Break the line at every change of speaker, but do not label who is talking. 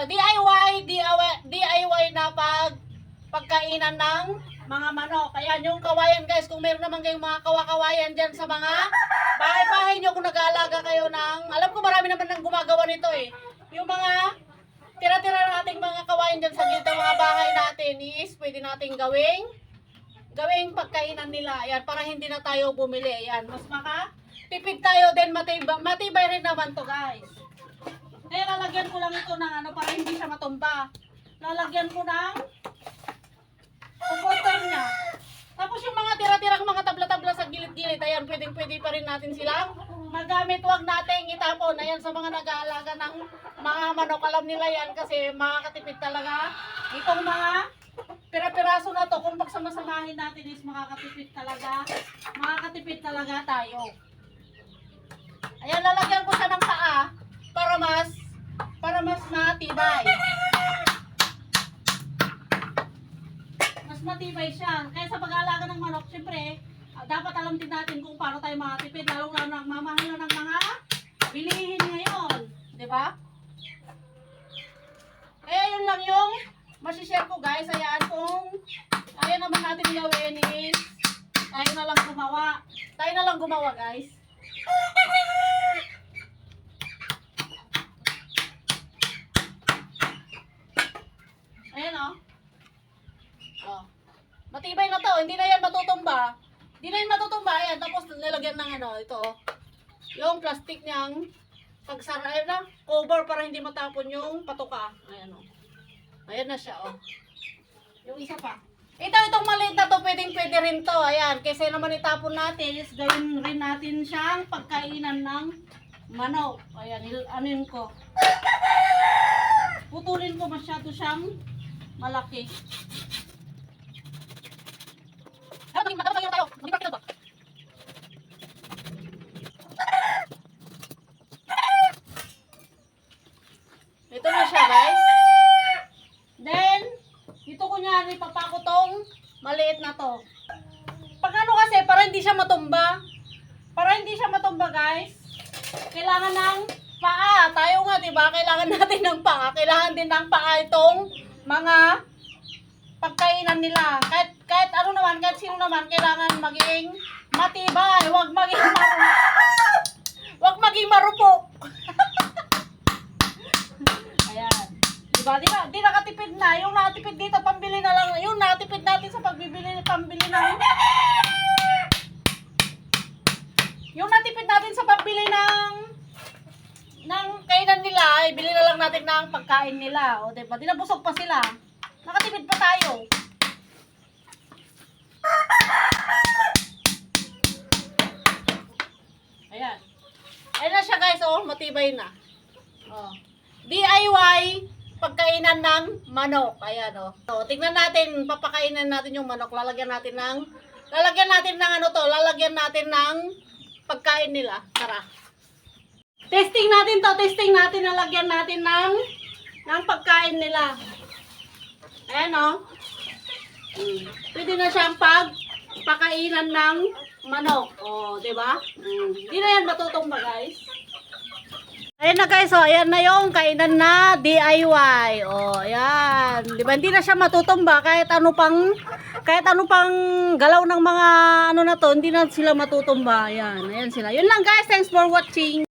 DIY na pagkainan ng mga manok. Ayan, yung kawayan guys, kung meron naman kayong mga kawayan dyan sa mga bahay-bahay nyo, kung nag-aalaga kayo ng, alam ko marami naman nang gumagawa nito eh. Yung mga tira-tira nating mga kawayan dyan sa gilid ng mga bahay natin is pwede nating gawing pagkainan nila. Ayan, para hindi na tayo bumili. Ayan, mas makatipid tayo din, matibay rin naman to guys. Kaya lalagyan ko lang ito ng ano para hindi siya matumba. Lalagyan ko ng comforter niya. Tapos yung mga tira-tirang mga tabla-tabla sa gilid-gilid, ayan, pwede pa rin natin silang magamit. Huwag nating itapon. Ayan, sa mga nag-aalaga ng mga manok, alam nila yan kasi makakatipid talaga. Itong mga pira-piraso na to, kung pagsama-samahin natin is makakatipid talaga tayo. Ayan, lalagyan ko siya ng paa para mas matibay. Mas matibay siya. Kaya sa pag-aalaga ng manok, syempre, dapat alam din natin kung paano tayo makatipid, lalo na nagmamahal na ng mga bilihin ngayon. Diba? Kaya yun lang yung masishare ko guys. Ayan, kung ayaw naman natin gawin is tayo na lang gumawa guys. Ayan o. Oh. Matibay na to. Hindi na yan matutumba. Ayan, tapos nilagyan ng ano, ito oh. Yung plastic niyang pagsara na cover para hindi matapon yung patuka. Ayan o. Ayan na siya oh. Yung isa pa. Itong maliit na to, pwede rin to. Ayan, kasi naman itapon natin is gawin rin natin siyang pagkainan ng manok. Ayan, anin ko. Putulin ko, masyado siyang malaki. Ito na siya guys. Then, ito kunyari papako tong maliit na to. Pag ano kasi, para hindi siya matumba. Guys, kailangan ng paa. Tayo nga, diba? Kailangan natin ng paa. Kailangan din ng paa itong mga pagkainan nila. Kahit ano naman, kahit sino naman, kailangan maging matibay. Huwag maging marupok. Ayan. Diba? Di nakatipid na. Yung nakatipid dito, pambili na lang. Yung nakatipid natin sa pambili ng yung natipid natin sa pagbili ng kainan nila, ay bili na lang natin ng pagkain nila. O diba? Di nabusog pa sila. Nakatipid pa tayo. Ayan. Ayan na siya guys, oh. Matibay na. Oh. DIY pagkainan ng manok. Ayan, oh. So, tingnan natin, papakainan natin yung manok. Lalagyan natin ng pagkain nila. Tara. Testing natin. Lalagyan natin ng pagkain nila. Ayan, oh. Pwede na siyang pagpakainan ng manok. Oh, diba? Hindi na yan matutumba, guys. Ayan na guys, oh, ayan na yung kainan na DIY. Oh, ayan. Di ba hindi na siya matutumba kahit ano pang galaw ng mga ano na to, hindi na sila matutumba. Ayan, ayan sila. Yun lang guys, thanks for watching.